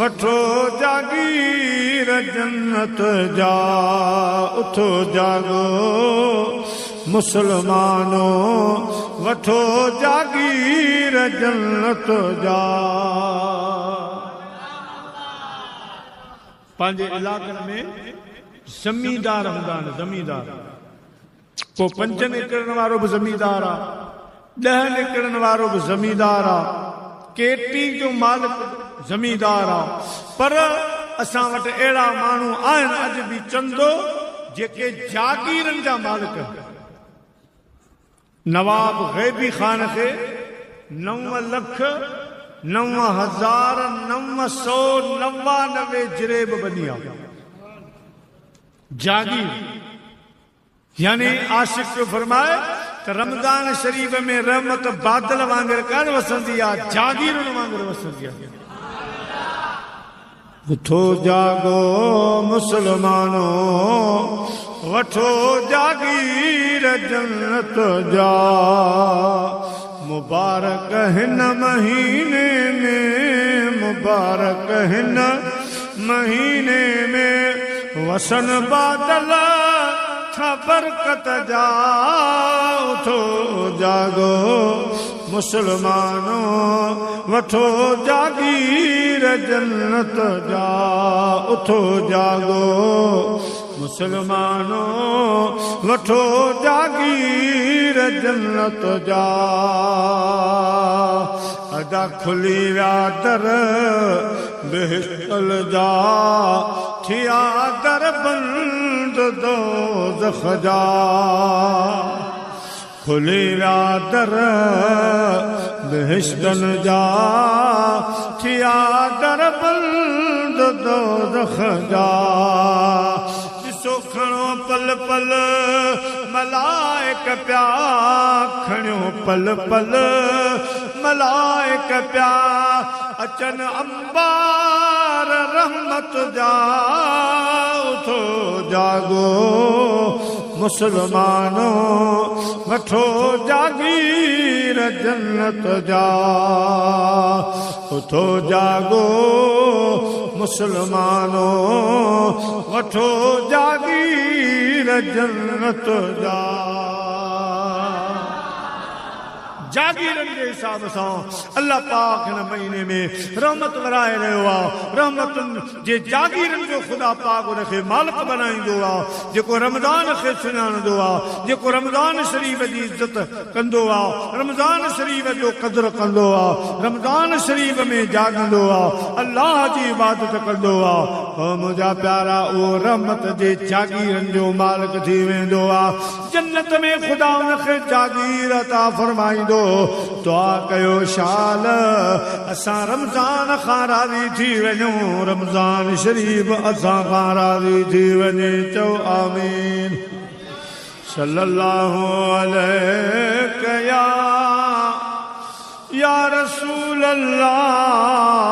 वठो जागीर जन्नत जा उठो जागो मुसलमानो वठो जागीर जन्नत जा पंहिंजे इलाक़नि में ज़मींदार हूंदा आहिनि ज़मींदार को 5 एकड़न वारो बि ज़मींदार आहे 10 एकड़न वारो बि ज़मींदार आहे केटी जो मालिक ज़मींदार आहे पर असां वटि अहिड़ा माण्हू आहिनि अॼु बि चंदो जेके जागीरनि जा मालिक नवाब गैबी ख़ान खे 9,09,999 जिरेब बनी आहे जागीर यानी आशिक जो फरमाए त रमज़ान शरीफ में रहमत बादल वांगुर कान वसंदी आहे जागीर वांगुर वसंदी आहे उठो जागो मुसलमानो वठो जागीर जन्नत जा मुबारक हिन महीने में मुबारक हिन महीने में वसन बादल बरकत जा उठो जागो मुसलमानो वठो जागीर जन्नत जा उठो जागो मुसलमानो वठो जागीर जन्नत जा अदा खुली विया दर बेहतल जा थिया दर बंद दोज़ख जा खुली विया दर बेहतन जा थिया दर बंद दोज़ख जा ॾिसो खणो पल पल मलाइक प्या खणो पल पल मलाइक प्या अचन अंबार रहमत जा उठो जागो मुसलमानो वठो जागीर जन्नत जा उठो जागो मुसलमानो वठो जागीर जन्नत जा जागीरनि जे हिसाब सां अल्लाह पाक हिन महीने में रहमत वराए रहियो आहे रहमतुनि जे जागीरनि जो ख़ुदा पाक उनखे मालिक बनाईंदो आहे जेको रमज़ान खे सुञाणंदो आहे जेको रमज़ान शरीफ़ जी इज़त कंदो आहे रमज़ान शरीफ़ जो क़दुरु कंदो आहे रमज़ान शरीफ़ में जाॻंदो आहे अल्लाह जी इबादत कंदो आहे मुंहिंजा प्यारा उहो रहमत जे जागीरनि जो मालिक थी वेंदो आहे जन्नत में ख़ुदा उनखे जागीर अता फरमाईंदो दुआ कयो शाल असां रमज़ान खां राज़ी थी वञूं रमज़ान शरीफ़ असां खां राज़ी थी वञे चओ आमीन सल्लल्लाहु अलैहि या रसूल अल्लाह